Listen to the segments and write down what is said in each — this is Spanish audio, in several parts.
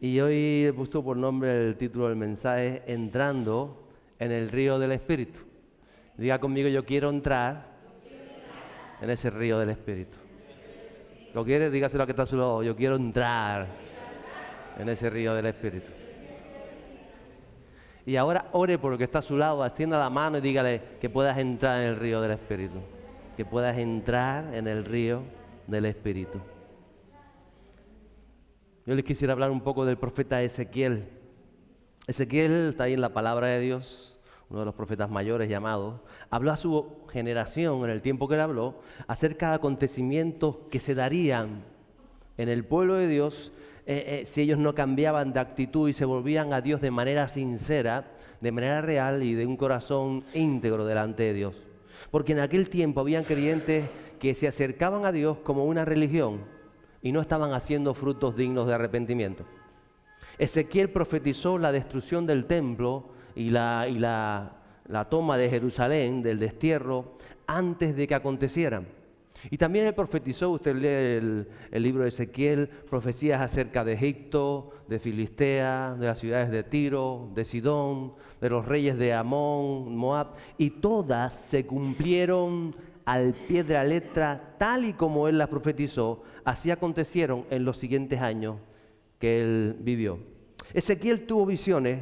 Y hoy he puesto por nombre el título del mensaje, Entrando en el río del Espíritu. Diga conmigo, yo quiero entrar en ese río del Espíritu. ¿Lo quiere? Dígaselo a que está a su lado, yo quiero entrar en ese río del Espíritu. Y ahora ore por lo que está a su lado, extienda la mano y dígale que puedas entrar en el río del Espíritu. Que puedas entrar en el río del Espíritu. Yo les quisiera hablar un poco del profeta Ezequiel. Ezequiel está ahí en la palabra de Dios, uno de los profetas mayores llamados. Habló a su generación, en el tiempo que le habló, acerca de acontecimientos que se darían en el pueblo de Dios si ellos no cambiaban de actitud y se volvían a Dios de manera sincera, de manera real y de un corazón íntegro delante de Dios. Porque en aquel tiempo habían creyentes que se acercaban a Dios como una religión y no estaban haciendo frutos dignos de arrepentimiento. Ezequiel profetizó la destrucción del templo y la toma de Jerusalén, del destierro, antes de que acontecieran. Y también él profetizó, usted lee el libro de Ezequiel, profecías acerca de Egipto, de Filistea, de las ciudades de Tiro, de Sidón, de los reyes de Amón, Moab, y todas se cumplieron al pie de la letra, tal y como él las profetizó. Así acontecieron en los siguientes años que él vivió. Ezequiel tuvo visiones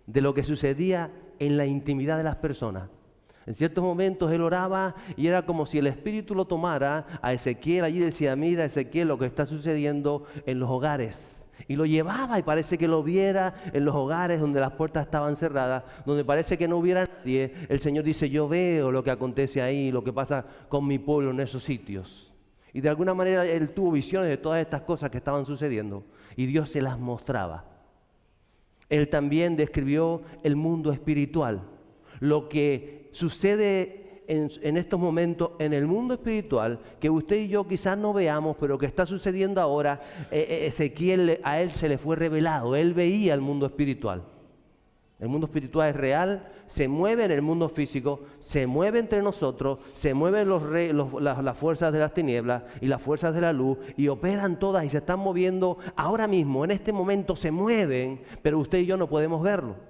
de lo que sucedía en la intimidad de las personas. En ciertos momentos él oraba y era como si el Espíritu lo tomara a Ezequiel. Allí decía, mira Ezequiel lo que está sucediendo en los hogares. Y lo llevaba y parece que lo viera en los hogares donde las puertas estaban cerradas, donde parece que no hubiera nadie. El Señor dice, yo veo lo que acontece ahí, lo que pasa con mi pueblo en esos sitios. Y de alguna manera él tuvo visiones de todas estas cosas que estaban sucediendo y Dios se las mostraba. Él también describió el mundo espiritual, lo que sucede en estos momentos en el mundo espiritual, que usted y yo quizás no veamos, pero que está sucediendo ahora. Ezequiel, a él se le fue revelado, él veía el mundo espiritual. El mundo espiritual es real, se mueve en el mundo físico, se mueve entre nosotros, se mueven las fuerzas de las tinieblas y las fuerzas de la luz y operan todas y se están moviendo ahora mismo, en este momento se mueven, pero usted y yo no podemos verlo.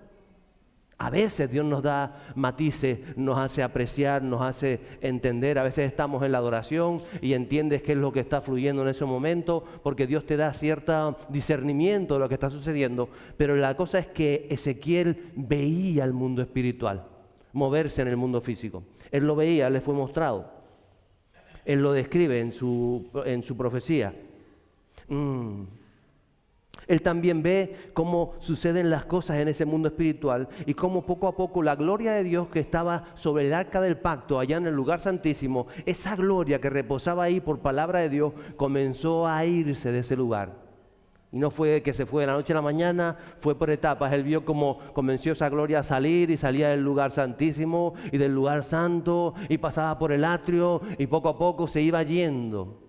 A veces Dios nos da matices, nos hace apreciar, nos hace entender. A veces estamos en la adoración y entiendes qué es lo que está fluyendo en ese momento, porque Dios te da cierto discernimiento de lo que está sucediendo. Pero la cosa es que Ezequiel veía el mundo espiritual, moverse en el mundo físico. Él lo veía, le fue mostrado. Él lo describe en su profecía. Él también ve cómo suceden las cosas en ese mundo espiritual y cómo poco a poco la gloria de Dios que estaba sobre el arca del pacto allá en el lugar santísimo, esa gloria que reposaba ahí por palabra de Dios, comenzó a irse de ese lugar. Y no fue que se fue de la noche a la mañana, fue por etapas. Él vio cómo comenzó esa gloria a salir y salía del lugar santísimo y del lugar santo y pasaba por el atrio y poco a poco se iba yendo.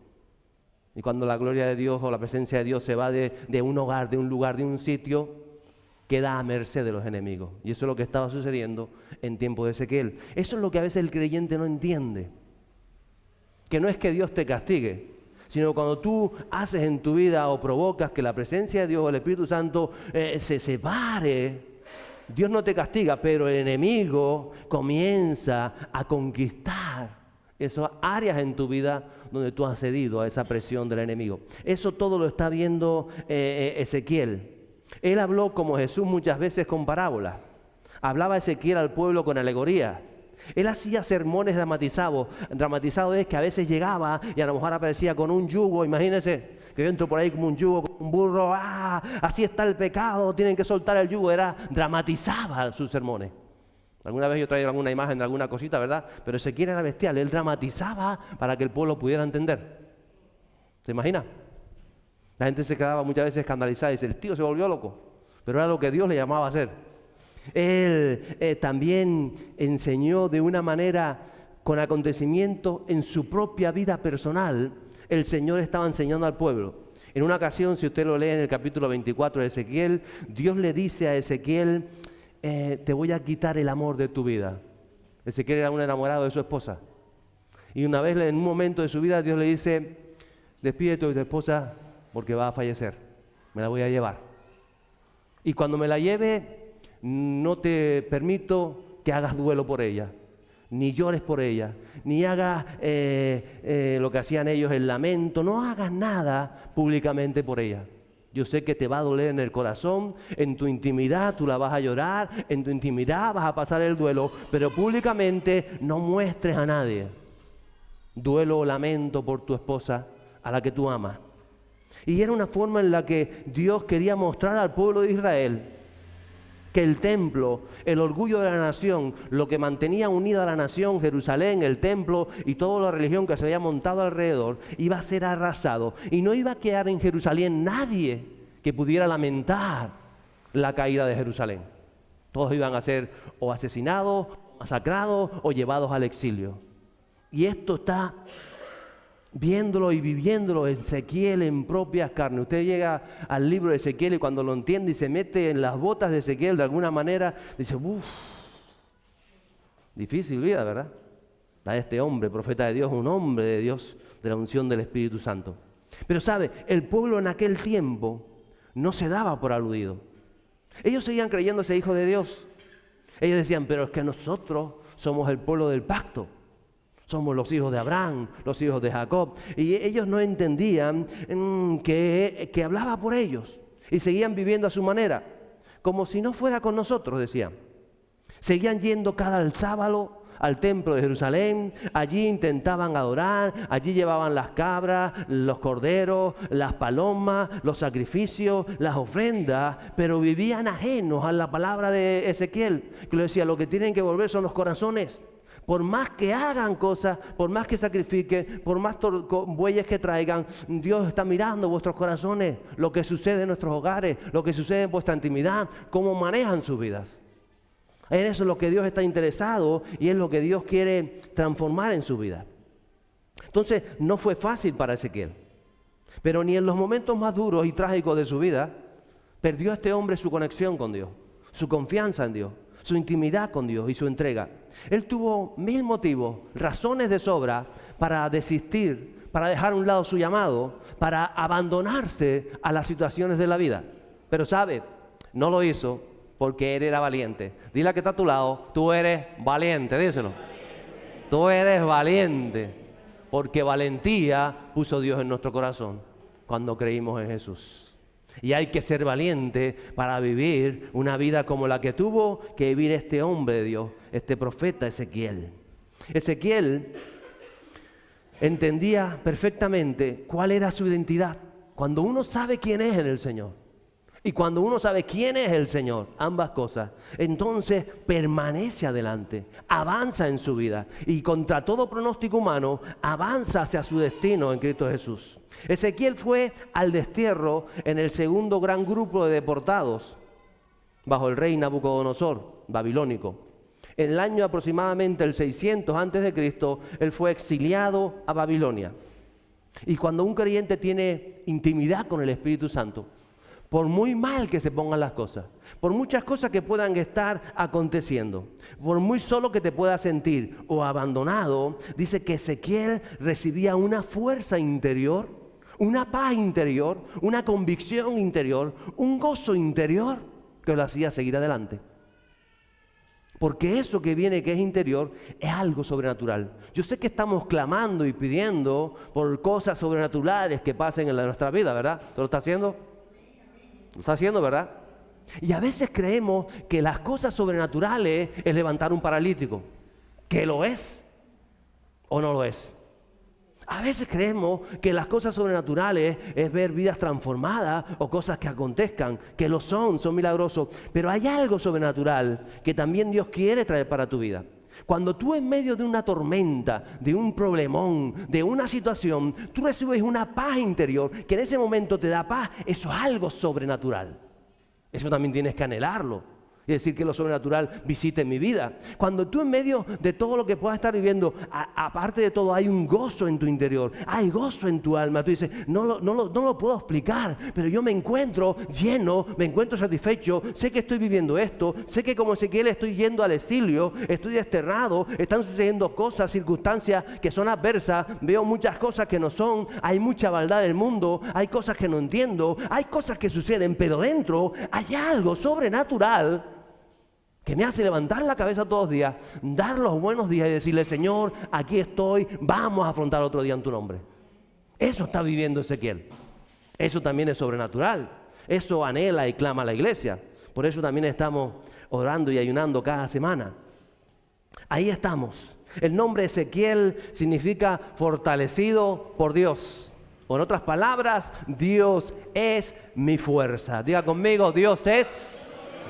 Y cuando la gloria de Dios o la presencia de Dios se va de un hogar, de un lugar, de un sitio, queda a merced de los enemigos. Y eso es lo que estaba sucediendo en tiempo de Ezequiel. Eso es lo que a veces el creyente no entiende. Que no es que Dios te castigue, sino cuando tú haces en tu vida o provocas que la presencia de Dios o el Espíritu Santo se separe, Dios no te castiga, pero el enemigo comienza a conquistar esas áreas en tu vida donde tú has cedido a esa presión del enemigo. Eso todo lo está viendo Ezequiel. Él habló como Jesús muchas veces con parábolas. Hablaba Ezequiel al pueblo con alegorías. Él hacía sermones dramatizados. Dramatizado es que a veces llegaba y a lo mejor aparecía con un yugo. Imagínense que yo entro por ahí como un yugo, como un burro. Así está el pecado, tienen que soltar el yugo. Dramatizaba sus sermones. Alguna vez yo traía alguna imagen de alguna cosita, ¿verdad? Pero Ezequiel era bestial, él dramatizaba para que el pueblo pudiera entender. ¿Se imagina? La gente se quedaba muchas veces escandalizada y dice, el tío se volvió loco, pero era lo que Dios le llamaba a hacer. Él también enseñó de una manera con acontecimientos en su propia vida personal. El Señor estaba enseñando al pueblo. En una ocasión, si usted lo lee en el capítulo 24 de Ezequiel, Dios le dice a Ezequiel, te voy a quitar el amor de tu vida. Ezequiel era un enamorado de su esposa. Y una vez, en un momento de su vida, Dios le dice, despídete de tu esposa porque va a fallecer. Me la voy a llevar. Y cuando me la lleve, no te permito que hagas duelo por ella, ni llores por ella, ni hagas lo que hacían ellos, el lamento. No hagas nada públicamente por ella. Yo sé que te va a doler en el corazón, en tu intimidad tú la vas a llorar, en tu intimidad vas a pasar el duelo, pero públicamente no muestres a nadie duelo o lamento por tu esposa a la que tú amas. Y era una forma en la que Dios quería mostrar al pueblo de Israel que el templo, el orgullo de la nación, lo que mantenía unida a la nación, Jerusalén, el templo y toda la religión que se había montado alrededor, iba a ser arrasado. Y no iba a quedar en Jerusalén nadie que pudiera lamentar la caída de Jerusalén. Todos iban a ser o asesinados, masacrados o llevados al exilio. Y esto está viéndolo y viviéndolo Ezequiel en propias carnes. Usted llega al libro de Ezequiel y cuando lo entiende y se mete en las botas de Ezequiel de alguna manera, dice, uff, difícil vida, ¿verdad? La de este hombre, profeta de Dios, un hombre de Dios, de la unción del Espíritu Santo. Pero sabe, el pueblo en aquel tiempo no se daba por aludido. Ellos seguían creyéndose hijos de Dios. Ellos decían, pero es que nosotros somos el pueblo del pacto. Somos los hijos de Abraham, los hijos de Jacob. Y ellos no entendían que hablaba por ellos. Y seguían viviendo a su manera. Como si no fuera con nosotros, decían. Seguían yendo cada sábado al templo de Jerusalén. Allí intentaban adorar. Allí llevaban las cabras, los corderos, las palomas, los sacrificios, las ofrendas. Pero vivían ajenos a la palabra de Ezequiel. Que le decía, lo que tienen que volver son los corazones. Por más que hagan cosas, por más que sacrifiquen, por más bueyes que traigan, Dios está mirando vuestros corazones, lo que sucede en nuestros hogares, lo que sucede en vuestra intimidad, cómo manejan sus vidas. En eso es lo que Dios está interesado y es lo que Dios quiere transformar en su vida. Entonces, no fue fácil para Ezequiel, pero ni en los momentos más duros y trágicos de su vida, perdió este hombre su conexión con Dios, su confianza en Dios, su intimidad con Dios y su entrega. Él tuvo 1000 motivos, razones de sobra para desistir, para dejar a un lado su llamado, para abandonarse a las situaciones de la vida. Pero sabe, no lo hizo porque él era valiente. Dile a que está a tu lado, tú eres valiente, díselo. Tú eres valiente, porque valentía puso Dios en nuestro corazón cuando creímos en Jesús. Y hay que ser valiente para vivir una vida como la que tuvo que vivir este hombre de Dios, este profeta Ezequiel. Ezequiel entendía perfectamente cuál era su identidad. Cuando uno sabe quién es en el Señor y cuando uno sabe quién es el Señor, ambas cosas, entonces permanece adelante, avanza en su vida y contra todo pronóstico humano avanza hacia su destino en Cristo Jesús. Ezequiel fue al destierro en el segundo gran grupo de deportados bajo el rey Nabucodonosor, babilónico. En el año aproximadamente el 600 a.C., él fue exiliado a Babilonia. Y cuando un creyente tiene intimidad con el Espíritu Santo, por muy mal que se pongan las cosas, por muchas cosas que puedan estar aconteciendo, por muy solo que te puedas sentir o abandonado, dice que Ezequiel recibía una fuerza interior, una paz interior, una convicción interior, un gozo interior que lo hacía seguir adelante. Porque eso que viene, que es interior, es algo sobrenatural. Yo sé que estamos clamando y pidiendo por cosas sobrenaturales que pasen en nuestra vida, ¿verdad? ¿Tú lo estás haciendo? Lo está haciendo, ¿verdad? Y a veces creemos que las cosas sobrenaturales es levantar un paralítico. ¿Que lo es o no lo es? A veces creemos que las cosas sobrenaturales es ver vidas transformadas o cosas que acontezcan, que lo son milagrosos. Pero hay algo sobrenatural que también Dios quiere traer para tu vida. Cuando tú en medio de una tormenta, de un problemón, de una situación, tú recibes una paz interior que en ese momento te da paz, eso es algo sobrenatural. Eso también tienes que anhelarlo y decir que lo sobrenatural visite mi vida. Cuando tú en medio de todo lo que puedas estar viviendo, aparte de todo hay un gozo en tu interior, hay gozo en tu alma. Tú dices, no lo puedo explicar, pero yo me encuentro lleno, me encuentro satisfecho, sé que estoy viviendo esto, sé que como Ezequiel estoy yendo al exilio, estoy desterrado, están sucediendo cosas, circunstancias que son adversas, veo muchas cosas que no son, hay mucha maldad en el mundo, hay cosas que no entiendo, hay cosas que suceden, pero dentro hay algo sobrenatural que me hace levantar la cabeza todos los días, dar los buenos días y decirle, Señor, aquí estoy, vamos a afrontar otro día en tu nombre. Eso está viviendo Ezequiel. Eso también es sobrenatural. Eso anhela y clama a la iglesia. Por eso también estamos orando y ayunando cada semana. Ahí estamos. El nombre Ezequiel significa fortalecido por Dios. O en otras palabras, Dios es mi fuerza. Diga conmigo, Dios es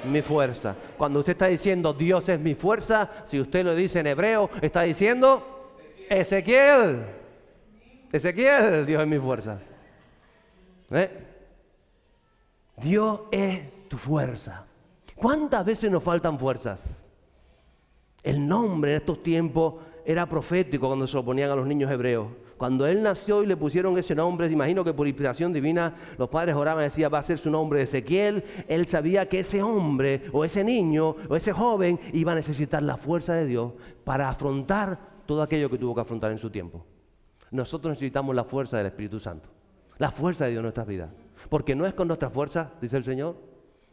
mi fuerza. Cuando usted está diciendo Dios es mi fuerza, si usted lo dice en hebreo, está diciendo Ezequiel. Ezequiel, Dios es mi fuerza. Dios es tu fuerza. ¿Cuántas veces nos faltan fuerzas? El nombre en estos tiempos era profético cuando se lo ponían a los niños hebreos. Cuando él nació y le pusieron ese nombre, imagino que por inspiración divina los padres oraban y decían, va a ser su nombre Ezequiel. Él sabía que ese hombre o ese niño o ese joven iba a necesitar la fuerza de Dios para afrontar todo aquello que tuvo que afrontar en su tiempo. Nosotros necesitamos la fuerza del Espíritu Santo, la fuerza de Dios en nuestras vidas. Porque no es con nuestra fuerza, dice el Señor,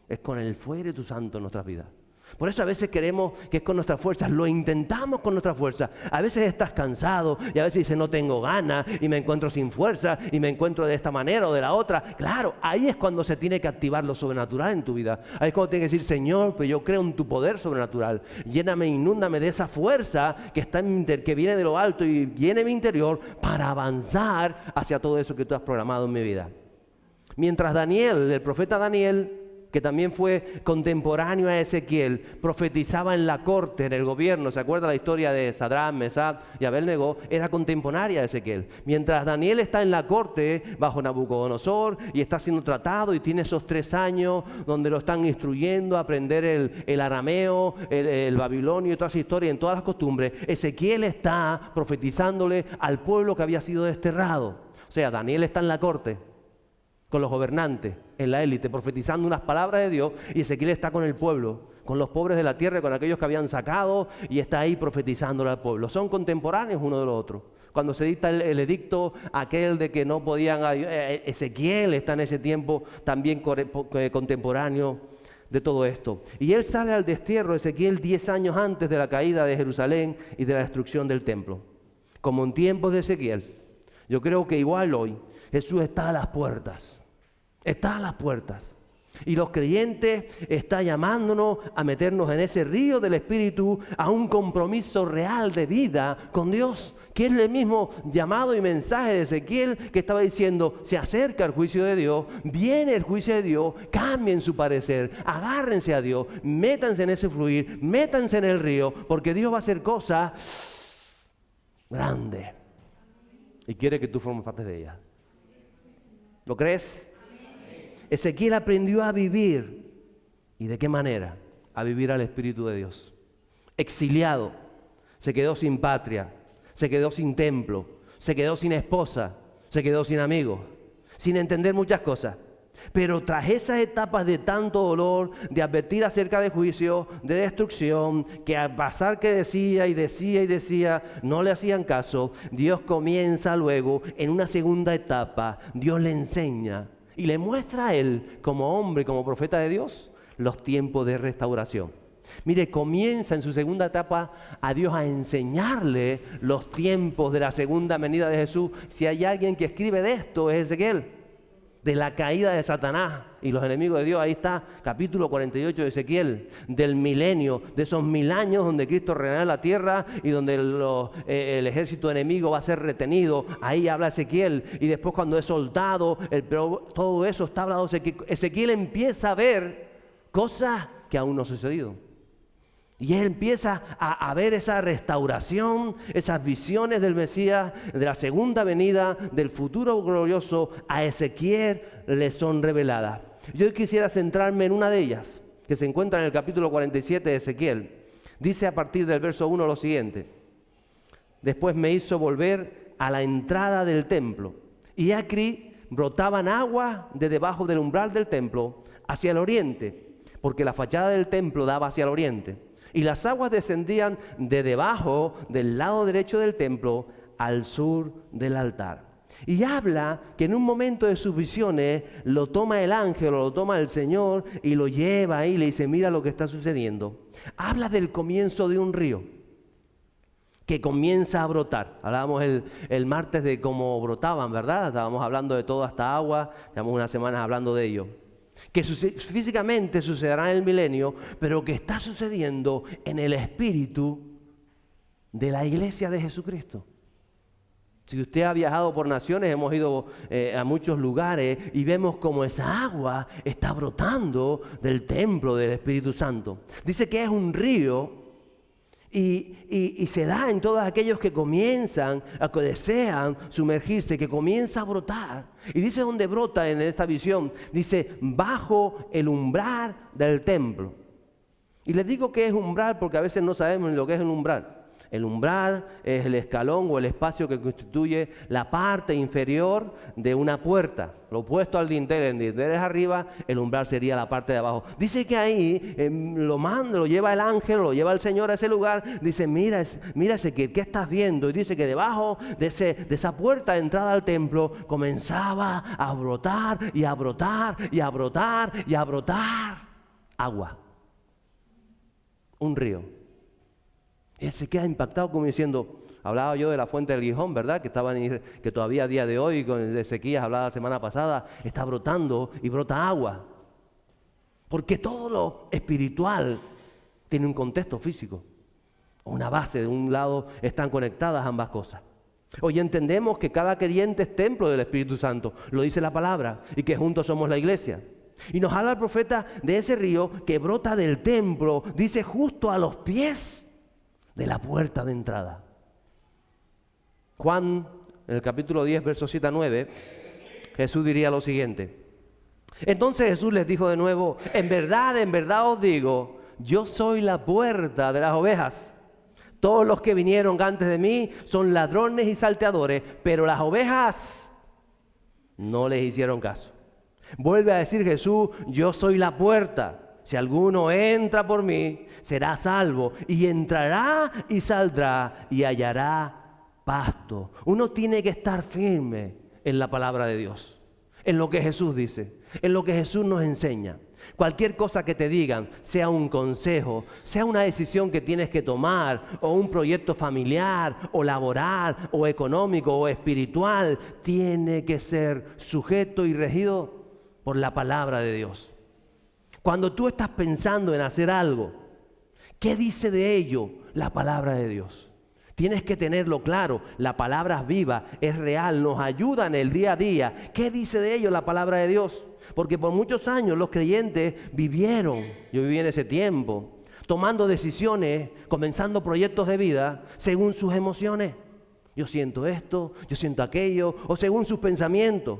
es con el Espíritu Santo en nuestras vidas. Por eso a veces queremos que es con nuestras fuerzas, lo intentamos con nuestra fuerza. A veces estás cansado y a veces dices no tengo ganas y me encuentro sin fuerza y me encuentro de esta manera o de la otra. Claro, ahí es cuando se tiene que activar lo sobrenatural en tu vida. Ahí es cuando tienes que decir, Señor, pues yo creo en tu poder sobrenatural. Lléname, inúndame de esa fuerza que está que viene de lo alto y viene de mi interior para avanzar hacia todo eso que tú has programado en mi vida. Mientras Daniel, el profeta Daniel, que también fue contemporáneo a Ezequiel, profetizaba en la corte, en el gobierno. ¿Se acuerda la historia de Sadrach, Mesach y Abednego? Era contemporánea a Ezequiel. Mientras Daniel está en la corte bajo Nabucodonosor y está siendo tratado y tiene esos 3 años donde lo están instruyendo a aprender el arameo, el babilonio y toda esa historia, en todas las costumbres, Ezequiel está profetizándole al pueblo que había sido desterrado. O sea, Daniel está en la corte con los gobernantes, en la élite, profetizando unas palabras de Dios, y Ezequiel está con el pueblo, con los pobres de la tierra, con aquellos que habían sacado, y está ahí profetizándole al pueblo. Son contemporáneos uno de los otros. Cuando se dicta el edicto aquel de que no podían, Ezequiel está en ese tiempo también contemporáneo de todo esto. Y él sale al destierro, Ezequiel, 10 años antes de la caída de Jerusalén y de la destrucción del templo. Como en tiempos de Ezequiel, yo creo que igual hoy Jesús está a las puertas. Está a las puertas. Y los creyentes está llamándonos a meternos en ese río del Espíritu a un compromiso real de vida con Dios, que es el mismo llamado y mensaje de Ezequiel que estaba diciendo, se acerca el juicio de Dios, viene el juicio de Dios, cambien su parecer, agárrense a Dios, métanse en ese fluir, métanse en el río, porque Dios va a hacer cosas grandes y quiere que tú formes parte de ellas. ¿Lo crees? Ezequiel aprendió a vivir. ¿Y de qué manera? A vivir al Espíritu de Dios. Exiliado, se quedó sin patria, se quedó sin templo, se quedó sin esposa, se quedó sin amigos, sin entender muchas cosas. Pero tras esas etapas de tanto dolor, de advertir acerca de juicio, de destrucción, que al pasar que decía y decía y decía, no le hacían caso, Dios comienza luego en una segunda etapa. Dios le enseña y le muestra a él, como hombre, como profeta de Dios, los tiempos de restauración. Mire, comienza en su segunda etapa a Dios a enseñarle los tiempos de la segunda venida de Jesús. Si hay alguien que escribe de esto, es Ezequiel. De la caída de Satanás y los enemigos de Dios. Ahí está, capítulo 48 de Ezequiel, del milenio, de esos 1000 años donde Cristo reinará en la tierra y donde el ejército enemigo va a ser retenido. Ahí habla Ezequiel. Y después cuando es soltado, todo eso está hablado. Ezequiel empieza a ver cosas que aún no han sucedido. Y él empieza a ver esa restauración, esas visiones del Mesías, de la segunda venida, del futuro glorioso. A Ezequiel le son reveladas. Yo quisiera centrarme en una de ellas, que se encuentra en el capítulo 47 de Ezequiel, dice a partir del verso 1 lo siguiente: después me hizo volver a la entrada del templo, y aquí brotaban aguas de debajo del umbral del templo hacia el oriente, porque la fachada del templo daba hacia el oriente, y las aguas descendían de debajo del lado derecho del templo al sur del altar. Y habla que en un momento de sus visiones lo toma el ángel o lo toma el Señor y lo lleva ahí y le dice: mira lo que está sucediendo. Habla del comienzo de un río que comienza a brotar. Hablábamos el martes de cómo brotaban, ¿verdad? Estábamos hablando de toda esta agua, llevamos unas semanas hablando de ello. Que físicamente sucederá en el milenio, pero que está sucediendo en el espíritu de la iglesia de Jesucristo. Si usted ha viajado por naciones, hemos ido a muchos lugares y vemos cómo esa agua está brotando del templo del Espíritu Santo. Dice que es un río y se da en todos aquellos que comienzan, que desean sumergirse, que comienza a brotar. Y dice dónde brota en esta visión, dice bajo el umbral del templo. Y les digo que es umbral porque a veces no sabemos ni lo que es el umbral. El umbral es el escalón o el espacio que constituye la parte inferior de una puerta. Lo opuesto al dintel, el dintel es arriba, el umbral sería la parte de abajo. Dice que ahí lo lleva el ángel, lo lleva el Señor a ese lugar. Dice: mira Ezequiel, ¿qué estás viendo? Y dice que debajo de esa puerta de entrada al templo comenzaba a brotar y a brotar y a brotar y a brotar agua. Un río. Y él se queda impactado como diciendo, hablaba yo de la fuente del Gijón, ¿verdad? Que todavía a día de hoy, con Ezequías hablaba la semana pasada, está brotando y brota agua. Porque todo lo espiritual tiene un contexto físico, una base. De un lado están conectadas ambas cosas. Hoy entendemos que cada creyente es templo del Espíritu Santo, lo dice la palabra, y que juntos somos la iglesia. Y nos habla el profeta de ese río que brota del templo, dice justo a los pies de la puerta de entrada. Juan, en el capítulo 10, versos 7 a 9, Jesús diría lo siguiente: entonces Jesús les dijo de nuevo: en verdad os digo, yo soy la puerta de las ovejas. Todos los que vinieron antes de mí son ladrones y salteadores, pero las ovejas no les hicieron caso. Vuelve a decir Jesús: yo soy la puerta. Si alguno entra por mí, será salvo, y entrará y saldrá y hallará pasto. Uno tiene que estar firme en la palabra de Dios, en lo que Jesús dice, en lo que Jesús nos enseña. Cualquier cosa que te digan, sea un consejo, sea una decisión que tienes que tomar, o un proyecto familiar, o laboral, o económico, o espiritual, tiene que ser sujeto y regido por la palabra de Dios. Cuando tú estás pensando en hacer algo, ¿qué dice de ello la palabra de Dios? Tienes que tenerlo claro. La palabra es viva, es real, nos ayuda en el día a día. ¿Qué dice de ello la palabra de Dios? Porque por muchos años los creyentes vivieron, yo viví en ese tiempo, tomando decisiones, comenzando proyectos de vida según sus emociones. Yo siento esto, yo siento aquello, o según sus pensamientos.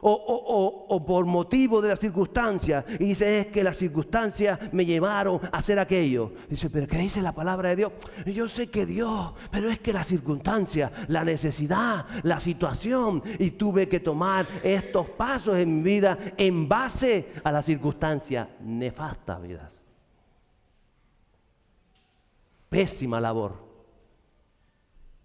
O por motivo de las circunstancias, y dice: es que las circunstancias me llevaron a hacer aquello. Dice: pero ¿qué dice la palabra de Dios? Yo sé que Dios, pero es que la circunstancia, la necesidad, la situación, y tuve que tomar estos pasos en mi vida en base a las circunstancias nefastas, vidas. Pésima labor.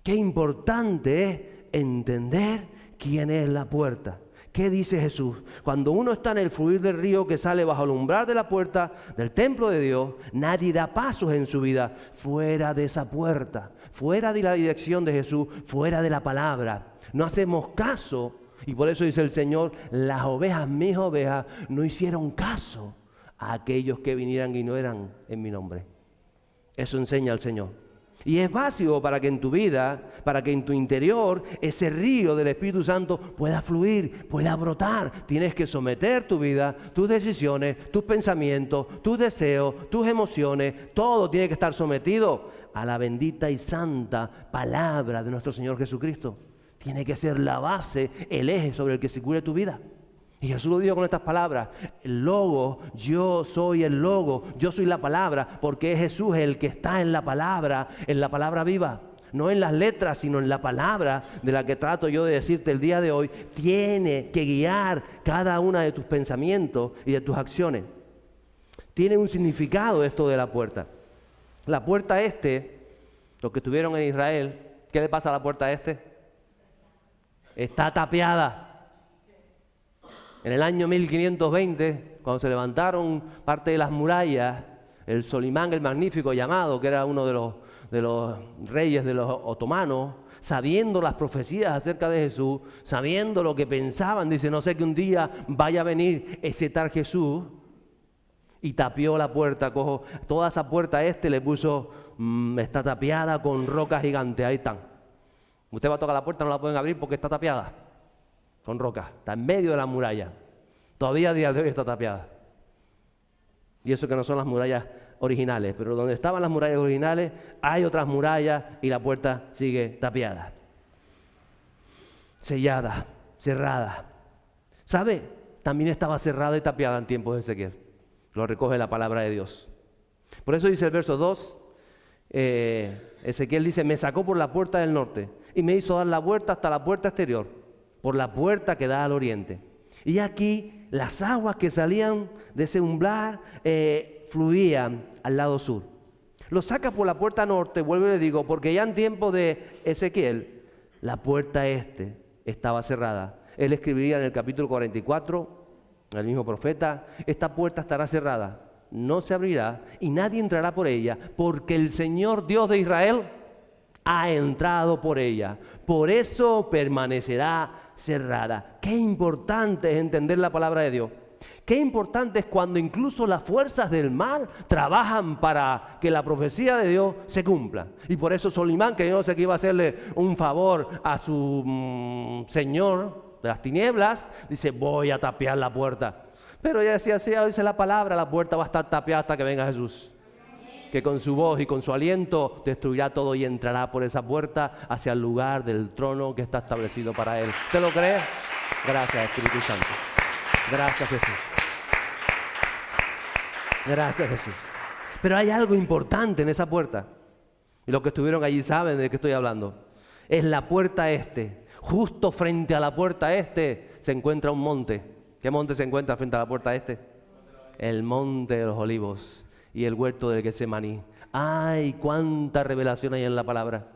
Qué importante es entender quién es la puerta. ¿Qué dice Jesús? Cuando uno está en el fluir del río que sale bajo el umbral de la puerta del templo de Dios, nadie da pasos en su vida fuera de esa puerta, fuera de la dirección de Jesús, fuera de la palabra. No hacemos caso, y por eso dice el Señor: las ovejas, mis ovejas, no hicieron caso a aquellos que vinieran y no eran en mi nombre. Eso enseña el Señor. Y es básico para que en tu vida, para que en tu interior, ese río del Espíritu Santo pueda fluir, pueda brotar. Tienes que someter tu vida, tus decisiones, tus pensamientos, tus deseos, tus emociones. Todo tiene que estar sometido a la bendita y santa palabra de nuestro Señor Jesucristo. Tiene que ser la base, el eje sobre el que se cubre tu vida. Y Jesús lo dijo con estas palabras: el Logo, yo soy el Logo, yo soy la palabra, porque es Jesús el que está en la palabra viva. No en las letras, sino en la palabra de la que trato yo de decirte el día de hoy. Tiene que guiar cada una de tus pensamientos y de tus acciones. Tiene un significado esto de la puerta. La puerta los que estuvieron en Israel, ¿qué le pasa a la puerta Está tapiada. En el año 1520, cuando se levantaron parte de las murallas, el Solimán el Magnífico llamado, que era uno de los reyes de los otomanos, sabiendo las profecías acerca de Jesús, sabiendo lo que pensaban, dice: no sé que un día vaya a venir ese tal Jesús, y tapió la puerta. Toda esa puerta le puso, está tapiada con rocas gigantes. Ahí están. Usted va a tocar la puerta, no la pueden abrir porque está tapiada con rocas. Está en medio de la muralla. Todavía a día de hoy está tapiada. Y eso que no son las murallas originales, pero donde estaban las murallas originales hay otras murallas y la puerta sigue tapiada, sellada, cerrada. ¿Sabe? También estaba cerrada y tapiada en tiempos de Ezequiel. Lo recoge la palabra de Dios. Por eso dice el verso 2, Ezequiel dice: me sacó por la puerta del norte y me hizo dar la vuelta hasta la puerta exterior, por la puerta que da al oriente. Y aquí las aguas que salían de ese umbral fluían al lado sur. Lo saca por la puerta norte, vuelvo y le digo, porque ya en tiempo de Ezequiel, la puerta estaba cerrada. Él escribiría en el capítulo 44, el mismo profeta: esta puerta estará cerrada, no se abrirá y nadie entrará por ella, porque el Señor Dios de Israel ha entrado por ella. Por eso permanecerá cerrada. Qué importante es entender la palabra de Dios. Qué importante es cuando incluso las fuerzas del mal trabajan para que la profecía de Dios se cumpla. Y por eso Solimán, que yo no sé que iba a hacerle un favor a su señor de las tinieblas, dice: voy a tapiar la puerta. Pero ella decía: así dice la palabra, la puerta va a estar tapiada hasta que venga Jesús, que con su voz y con su aliento destruirá todo y entrará por esa puerta hacia el lugar del trono que está establecido para él. ¿Usted lo cree? Gracias, Espíritu Santo. Gracias, Jesús. Gracias, Jesús. Pero hay algo importante en esa puerta. Y los que estuvieron allí saben de qué estoy hablando. Es la puerta Justo frente a la puerta se encuentra un monte. ¿Qué monte se encuentra frente a la puerta El monte de los olivos y el huerto del Getsemaní. ¡Ay, cuánta revelación hay en la palabra!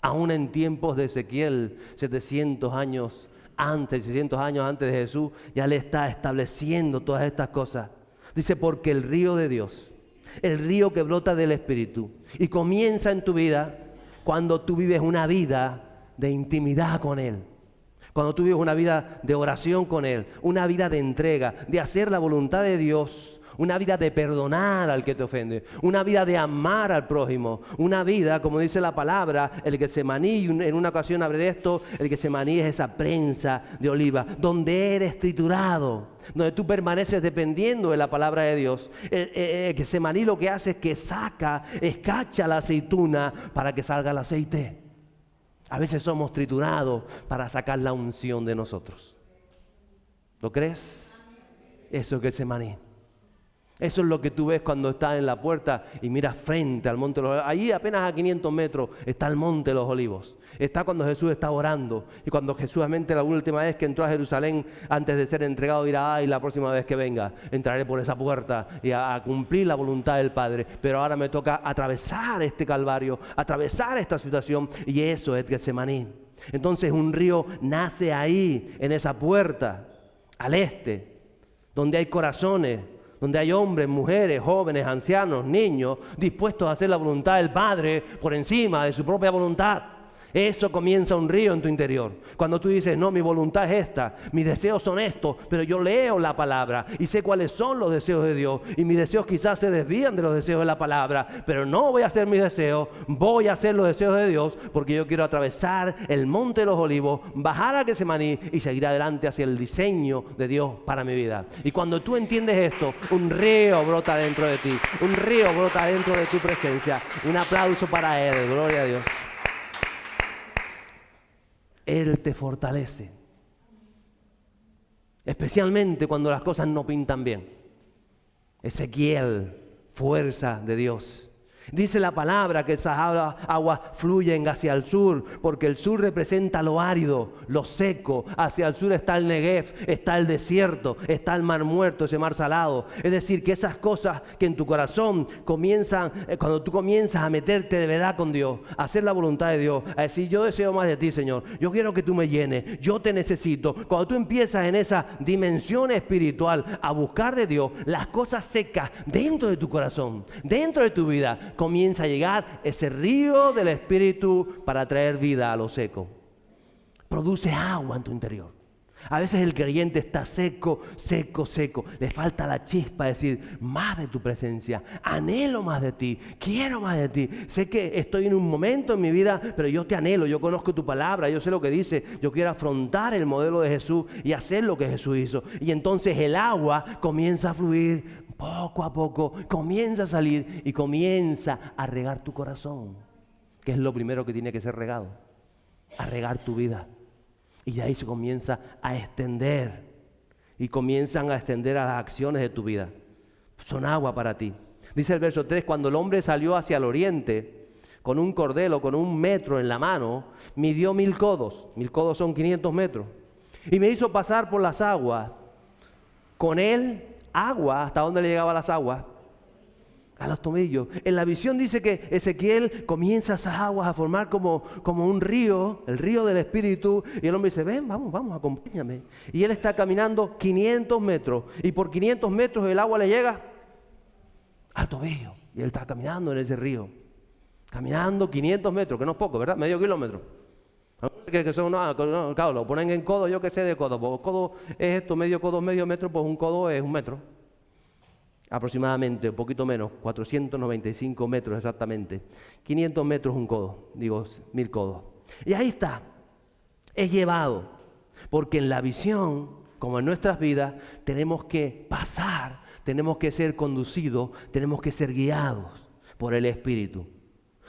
Aún en tiempos de Ezequiel, 600 años antes de Jesús, ya le está estableciendo todas estas cosas. Dice: porque el río de Dios, el río que brota del Espíritu, y comienza en tu vida cuando tú vives una vida de intimidad con Él. Cuando tú vives una vida de oración con Él, una vida de entrega, de hacer la voluntad de Dios, una vida de perdonar al que te ofende, una vida de amar al prójimo, una vida, como dice la palabra, el Getsemaní, en una ocasión hablé de esto, el Getsemaní es esa prensa de oliva, donde eres triturado, donde tú permaneces dependiendo de la palabra de Dios. El Getsemaní lo que hace es que escacha la aceituna para que salga el aceite. A veces somos triturados para sacar la unción de nosotros. ¿Lo crees? Eso es Getsemaní. Eso es lo que tú ves cuando estás en la puerta y miras frente al monte de los olivos. Allí apenas a 500 metros está el monte de los olivos. Está cuando Jesús está orando. Y cuando Jesús, la última vez que entró a Jerusalén, antes de ser entregado, dirá: ay, la próxima vez que venga, entraré por esa puerta y a cumplir la voluntad del Padre. Pero ahora me toca atravesar este calvario, atravesar esta situación. Y eso es Getsemaní. Entonces un río nace ahí, en esa puerta, al donde hay corazones, donde hay hombres, mujeres, jóvenes, ancianos, niños, dispuestos a hacer la voluntad del Padre por encima de su propia voluntad. Eso comienza un río en tu interior. Cuando tú dices: no, mi voluntad es esta, mis deseos son estos, pero yo leo la palabra y sé cuáles son los deseos de Dios, y mis deseos quizás se desvían de los deseos de la palabra, pero no voy a hacer mis deseos, voy a hacer los deseos de Dios, porque yo quiero atravesar el monte de los olivos, bajar a Getsemaní y seguir adelante hacia el diseño de Dios para mi vida. Y cuando tú entiendes esto, un río brota dentro de ti, un río brota dentro de tu presencia. Un aplauso para Él, gloria a Dios. Él te fortalece. especialmente cuando las cosas no pintan bien. Ezequiel, fuerza de Dios. Dice la palabra que esas aguas fluyen hacia el sur, porque el sur representa lo árido, lo seco. Hacia el sur está el Negev, está el desierto, está el mar muerto, ese mar salado. Es decir, que esas cosas que en tu corazón comienzan, cuando tú comienzas a meterte de verdad con Dios, a hacer la voluntad de Dios, a decir, yo deseo más de ti, Señor, yo quiero que tú me llenes, yo te necesito. Cuando tú empiezas en esa dimensión espiritual a buscar de Dios, las cosas secas dentro de tu corazón, dentro de tu vida, comienza a llegar ese río del Espíritu para traer vida a lo seco. Produce agua en tu interior. A veces el creyente está seco, seco, seco. Le falta la chispa de decir, más de tu presencia. Anhelo más de ti. Quiero más de ti. Sé que estoy en un momento en mi vida, pero yo te anhelo. Yo conozco tu palabra. Yo sé lo que dice. Yo quiero afrontar el modelo de Jesús y hacer lo que Jesús hizo. Y entonces el agua comienza a fluir poco a poco. Comienza a salir y comienza a regar tu corazón. Que es lo primero que tiene que ser regado. A regar tu vida. Y de ahí se comienza a extender. Y comienzan a extender a las acciones de tu vida. Son agua para ti. Dice el verso 3, cuando el hombre salió hacia el oriente, con un cordel o con 1 metro en la mano, midió 1000 codos. 1000 codos son 500 metros. Y me hizo pasar por las aguas. Con él, agua, ¿hasta dónde le llegaban las aguas? A los tobillos. En la visión dice que Ezequiel comienza esas aguas a formar como un río, el río del Espíritu, y el hombre dice, ven, vamos, acompáñame. Y él está caminando 500 metros, y por 500 metros el agua le llega al tobillo, y él está caminando en ese río, caminando 500 metros, que no es poco, ¿verdad? Medio kilómetro. Que son, claro, lo ponen en codo, yo que sé de codo, pues codo es esto, medio codo, medio metro, pues un codo es 1 metro. Aproximadamente, un poquito menos, 495 metros exactamente. 500 metros un codo, digo 1000 codos. Y ahí está, es llevado, porque en la visión, como en nuestras vidas, tenemos que pasar, tenemos que ser conducidos, tenemos que ser guiados por el Espíritu.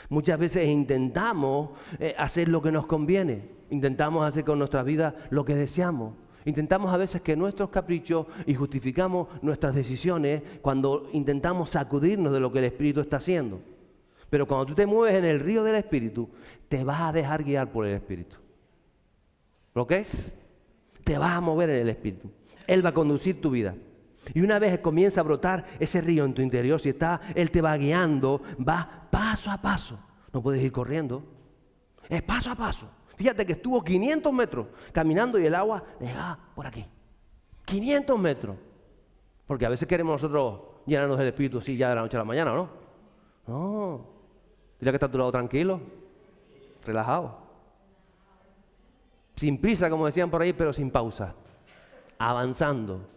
Muchas veces intentamos hacer lo que nos conviene, intentamos hacer con nuestra vida lo que deseamos. Intentamos a veces que nuestros caprichos y justificamos nuestras decisiones cuando intentamos sacudirnos de lo que el Espíritu está haciendo. Pero cuando tú te mueves en el río del Espíritu, te vas a dejar guiar por el Espíritu. ¿Lo que es? Te vas a mover en el Espíritu. Él va a conducir tu vida. Y una vez comienza a brotar ese río en tu interior, si está, Él te va guiando, va paso a paso. No puedes ir corriendo. Es paso a paso. Fíjate que estuvo 500 metros caminando y el agua le llegaba por aquí. 500 metros. Porque a veces queremos nosotros llenarnos del Espíritu así ya de la noche a la mañana, ¿no? No. Dile que está a tu lado tranquilo, relajado. Sin prisa, como decían por ahí, pero sin pausa. Avanzando.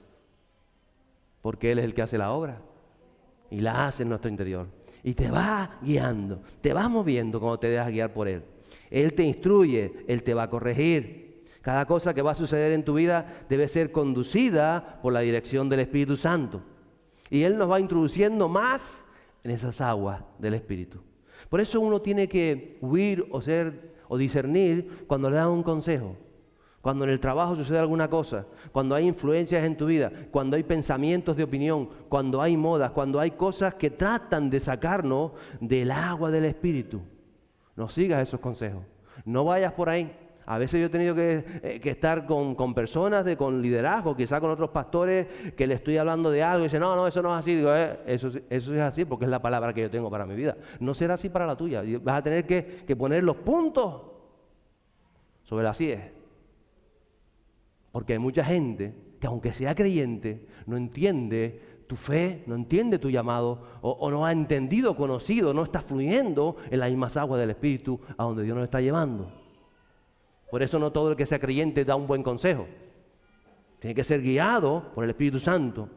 Porque Él es el que hace la obra. Y la hace en nuestro interior. Y te va guiando, te vas moviendo cuando te dejas guiar por Él. Él te instruye, Él te va a corregir. Cada cosa que va a suceder en tu vida debe ser conducida por la dirección del Espíritu Santo. Y Él nos va introduciendo más en esas aguas del Espíritu. Por eso uno tiene que huir o discernir cuando le dan un consejo. Cuando en el trabajo sucede alguna cosa, cuando hay influencias en tu vida, cuando hay pensamientos de opinión, cuando hay modas, cuando hay cosas que tratan de sacarnos del agua del Espíritu. No sigas esos consejos, no vayas por ahí. A veces yo he tenido que estar con personas con liderazgo, quizás con otros pastores que le estoy hablando de algo y dicen, no, eso no es así. Digo, eso es así porque es la palabra que yo tengo para mi vida. No será así para la tuya. Vas a tener que poner los puntos sobre las IES. Porque hay mucha gente que aunque sea creyente, no entiende tu fe, no entiende tu llamado, o no ha entendido, conocido, no está fluyendo en las mismas aguas del Espíritu a donde Dios nos está llevando. Por eso no todo el que sea creyente da un buen consejo. Tiene que ser guiado por el Espíritu Santo.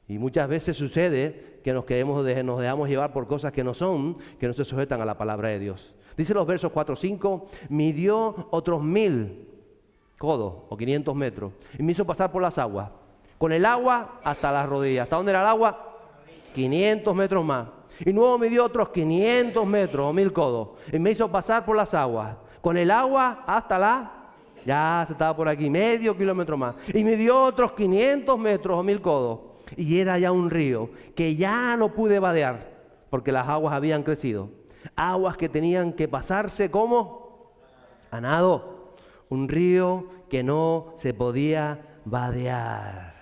Y muchas veces sucede que nos dejamos llevar por cosas que no se sujetan a la palabra de Dios. Dice los versos 4 o 5, midió otros 1000 codos o 500 metros y me hizo pasar por las aguas. Con el agua hasta las rodillas. ¿Hasta dónde era el agua? 500 metros más. Y luego me dio otros 500 metros o 1000 codos. Y me hizo pasar por las aguas. Con el agua hasta las Ya se estaba por aquí, medio kilómetro más. Y me dio otros 500 metros o 1000 codos. Y era ya un río que ya no pude vadear porque las aguas habían crecido. Aguas que tenían que pasarse como a nado. Un río que no se podía vadear.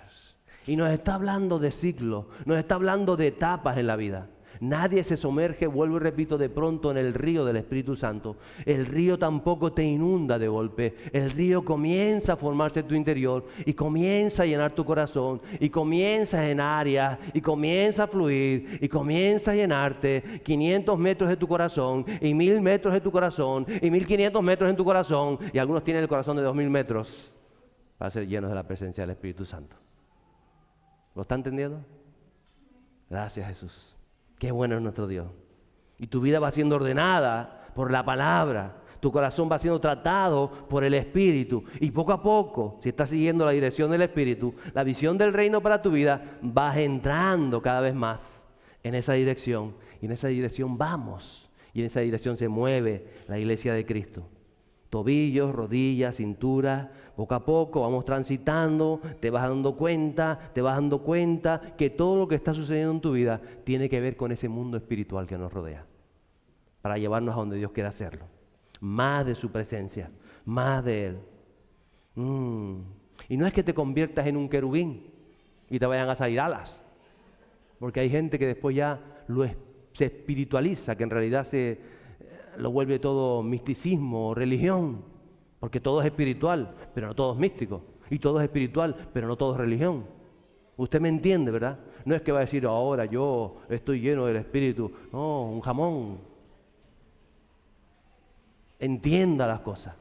Y nos está hablando de ciclos, nos está hablando de etapas en la vida. Nadie se sumerge, vuelvo y repito, de pronto en el río del Espíritu Santo. El río tampoco te inunda de golpe. El río comienza a formarse en tu interior y comienza a llenar tu corazón y comienza en áreas y comienza a fluir y comienza a llenarte 500 metros de tu corazón y 1000 metros de tu corazón y 1500 metros en tu corazón, y algunos tienen el corazón de 2000 metros para ser llenos de la presencia del Espíritu Santo. ¿Lo está entendiendo? Gracias, Jesús. Qué bueno es nuestro Dios. Y tu vida va siendo ordenada por la palabra. Tu corazón va siendo tratado por el Espíritu. Y poco a poco, si estás siguiendo la dirección del Espíritu, la visión del reino para tu vida, vas entrando cada vez más en esa dirección. Y en esa dirección vamos. Y en esa dirección se mueve la iglesia de Cristo. Tobillos, rodillas, cintura, poco a poco vamos transitando, te vas dando cuenta que todo lo que está sucediendo en tu vida tiene que ver con ese mundo espiritual que nos rodea, para llevarnos a donde Dios quiere hacerlo. Más de su presencia, más de Él. Y no es que te conviertas en un querubín y te vayan a salir alas, porque hay gente que después ya se espiritualiza, que en realidad lo vuelve todo misticismo o religión, porque todo es espiritual, pero no todo es místico, y todo es espiritual, pero no todo es religión. Usted me entiende, ¿verdad? No es que va a decir, ahora yo estoy lleno del Espíritu. No, un jamón. Entienda las cosas,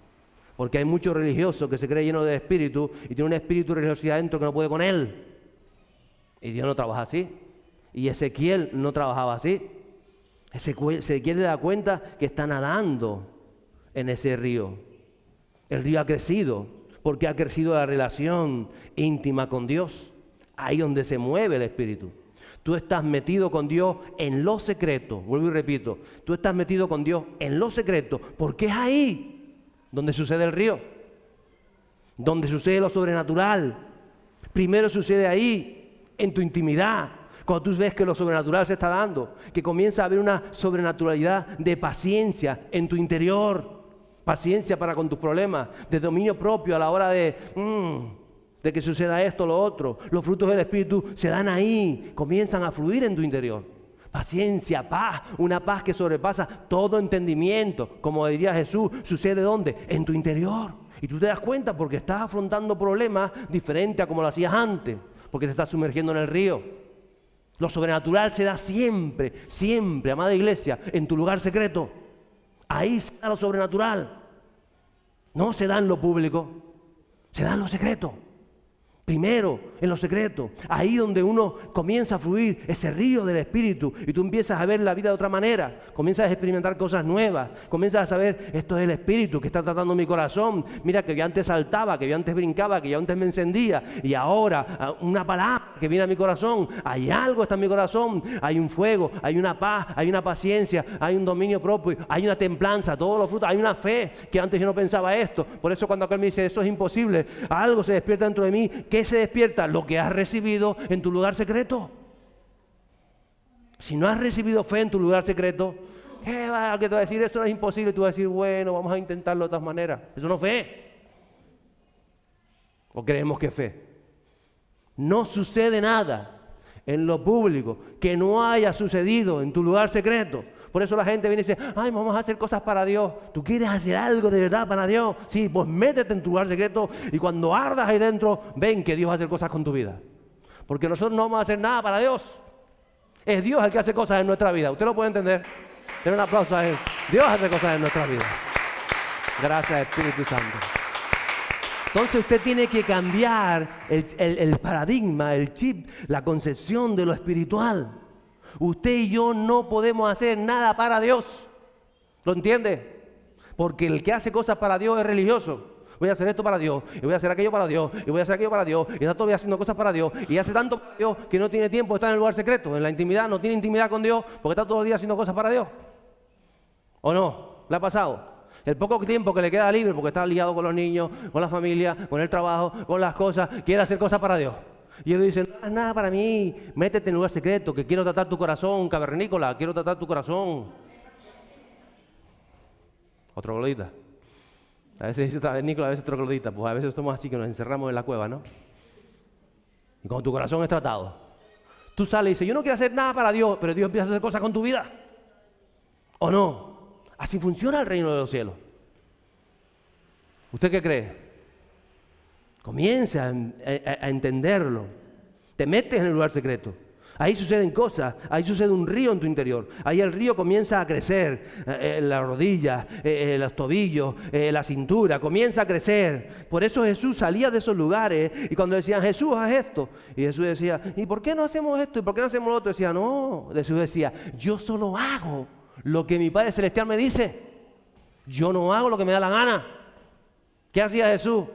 porque hay muchos religiosos que se creen llenos del Espíritu y tiene un espíritu de religiosidad dentro que no puede con él. Y Dios no trabaja así, y Ezequiel no trabajaba así. Ezequiel le da cuenta que está nadando en ese río. El río ha crecido porque ha crecido la relación íntima con Dios. Ahí donde se mueve el Espíritu. Tú estás metido con Dios en lo secreto. Vuelvo y repito. Tú estás metido con Dios en lo secreto porque es ahí donde sucede el río. Donde sucede lo sobrenatural. Primero sucede ahí, en tu intimidad. Cuando tú ves que lo sobrenatural se está dando, que comienza a haber una sobrenaturalidad de paciencia en tu interior, paciencia para con tus problemas, de dominio propio a la hora de que suceda esto o lo otro. Los frutos del Espíritu se dan ahí, comienzan a fluir en tu interior. Paciencia, paz, una paz que sobrepasa todo entendimiento. Como diría Jesús, ¿sucede dónde? En tu interior. Y tú te das cuenta porque estás afrontando problemas diferentes a como lo hacías antes, porque te estás sumergiendo en el río. Lo sobrenatural se da siempre, siempre, amada iglesia, en tu lugar secreto. Ahí se da lo sobrenatural. No se da en lo público, se da en lo secreto. Primero, en lo secreto, ahí donde uno comienza a fluir ese río del Espíritu y tú empiezas a ver la vida de otra manera, comienzas a experimentar cosas nuevas, comienzas a saber, esto es el Espíritu que está tratando mi corazón. Mira que yo antes saltaba, que yo antes brincaba, que yo antes me encendía, y ahora una palabra que viene a mi corazón, hay algo está en mi corazón, hay un fuego, hay una paz, hay una paciencia, hay un dominio propio, hay una templanza, todos los frutos, hay una fe que antes yo no pensaba esto. Por eso cuando aquel me dice, eso es imposible, algo se despierta dentro de mí. ¿Qué se despierta? Lo que has recibido en tu lugar secreto. Si no has recibido fe en tu lugar secreto, ¿qué va? ¿Qué te va a decir? Eso no es imposible. Tú vas a decir, bueno, vamos a intentarlo de otras maneras. Eso no es fe. ¿O creemos que es fe? No sucede nada en lo público que no haya sucedido en tu lugar secreto. Por eso la gente viene y dice, ay, vamos a hacer cosas para Dios. ¿Tú quieres hacer algo de verdad para Dios? Sí, pues métete en tu lugar secreto y cuando ardas ahí dentro, ven que Dios va a hacer cosas con tu vida. Porque nosotros no vamos a hacer nada para Dios. Es Dios el que hace cosas en nuestra vida. ¿Usted lo puede entender? Den un aplauso a Él. Dios hace cosas en nuestra vida. Gracias, Espíritu Santo. Entonces usted tiene que cambiar el paradigma, el chip, la concepción de lo espiritual. Usted y yo no podemos hacer nada para Dios. ¿Lo entiende? Porque el que hace cosas para Dios es religioso. Voy a hacer esto para Dios, y voy a hacer aquello para Dios, y voy a hacer aquello para Dios, y está todavía haciendo cosas para Dios, y hace tanto para Dios que no tiene tiempo de estar en el lugar secreto, en la intimidad, no tiene intimidad con Dios, porque está todo el día haciendo cosas para Dios. ¿O no? ¿Le ha pasado? El poco tiempo que le queda libre porque está liado con los niños, con la familia, con el trabajo, con las cosas, quiere hacer cosas para Dios. Y él dice, no hagas nada para mí, métete en lugar secreto, que quiero tratar tu corazón, cavernícola, quiero tratar tu corazón. Otro glodita. A veces dice cavernícola, a veces otro glodita. Pues a veces somos así que nos encerramos en la cueva, ¿no? Y cuando tu corazón es tratado, tú sales y dices, yo no quiero hacer nada para Dios, pero Dios empieza a hacer cosas con tu vida. ¿O no? Así funciona el reino de los cielos. ¿Usted qué cree? Comienza a entenderlo. Te metes en el lugar secreto. Ahí suceden cosas, ahí sucede un río en tu interior. Ahí el río comienza a crecer, las rodillas, los tobillos, la cintura, comienza a crecer. Por eso Jesús salía de esos lugares y cuando decían, Jesús, haz esto. Y Jesús decía, ¿y por qué no hacemos esto? ¿Y por qué no hacemos lo otro? Decía, no, Jesús decía, yo solo hago lo que mi Padre Celestial me dice. Yo no hago lo que me da la gana. ¿Qué hacía Jesús?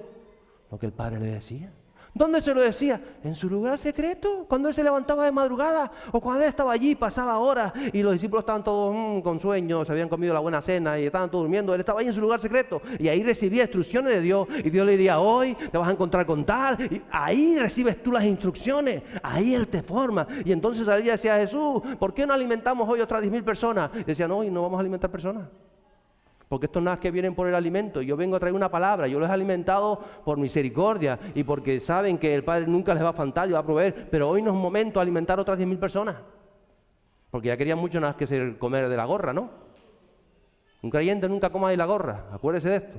Lo que el Padre le decía. ¿Dónde se lo decía? En su lugar secreto, cuando él se levantaba de madrugada o cuando él estaba allí, pasaba horas y los discípulos estaban todos con sueño, se habían comido la buena cena y estaban todos durmiendo. Él estaba ahí en su lugar secreto y ahí recibía instrucciones de Dios y Dios le decía, hoy te vas a encontrar con tal, y ahí recibes tú las instrucciones, ahí Él te forma. Y entonces salía y decía, Jesús, ¿por qué no alimentamos hoy otras 10,000 personas? Y decía, no, y no vamos a alimentar personas. Porque estos no es que vienen por el alimento, yo vengo a traer una palabra, yo los he alimentado por misericordia y porque saben que el Padre nunca les va a faltar y va a proveer, pero hoy no es un momento de alimentar otras 10,000 personas, porque ya querían mucho nada más que comer de la gorra, ¿no? Un creyente nunca coma de la gorra, acuérdese de esto.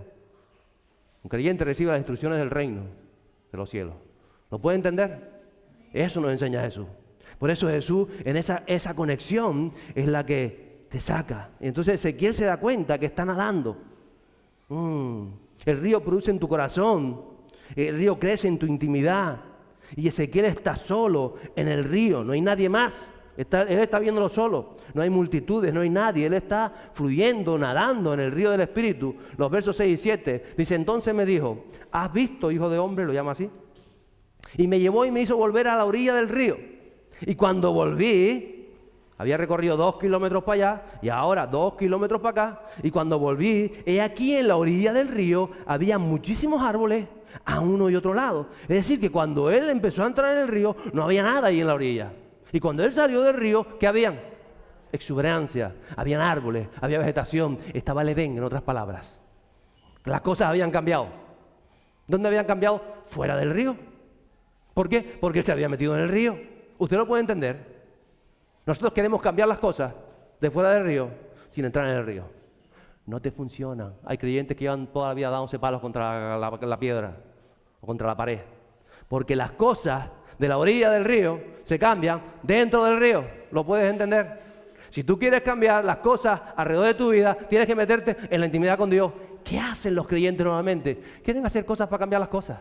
Un creyente recibe las instrucciones del reino de los cielos. ¿Lo puede entender? Eso nos enseña Jesús. Por eso Jesús, en esa conexión es la que te saca. Entonces Ezequiel se da cuenta que está nadando. El río produce en tu corazón. El río crece en tu intimidad. Y Ezequiel está solo en el río. No hay nadie más. Él está viéndolo solo. No hay multitudes, no hay nadie. Él está fluyendo, nadando en el río del Espíritu. Los versos 6 y 7. Dice, entonces me dijo, ¿has visto, hijo de hombre? Lo llama así. Y me llevó y me hizo volver a la orilla del río. Y cuando volví, había recorrido 2 kilómetros para allá y ahora 2 kilómetros para acá. Y cuando volví, he aquí en la orilla del río había muchísimos árboles a uno y otro lado. Es decir, que cuando él empezó a entrar en el río, no había nada ahí en la orilla. Y cuando él salió del río, ¿qué habían? Exuberancia, habían árboles, había vegetación, estaba el Edén, en otras palabras. Las cosas habían cambiado. ¿Dónde habían cambiado? Fuera del río. ¿Por qué? Porque él se había metido en el río. ¿Usted lo puede entender? Nosotros queremos cambiar las cosas de fuera del río sin entrar en el río. No te funciona. Hay creyentes que llevan toda la vida dándose palos contra la piedra o contra la pared. Porque las cosas de la orilla del río se cambian dentro del río. ¿Lo puedes entender? Si tú quieres cambiar las cosas alrededor de tu vida, tienes que meterte en la intimidad con Dios. ¿Qué hacen los creyentes normalmente? Quieren hacer cosas para cambiar las cosas.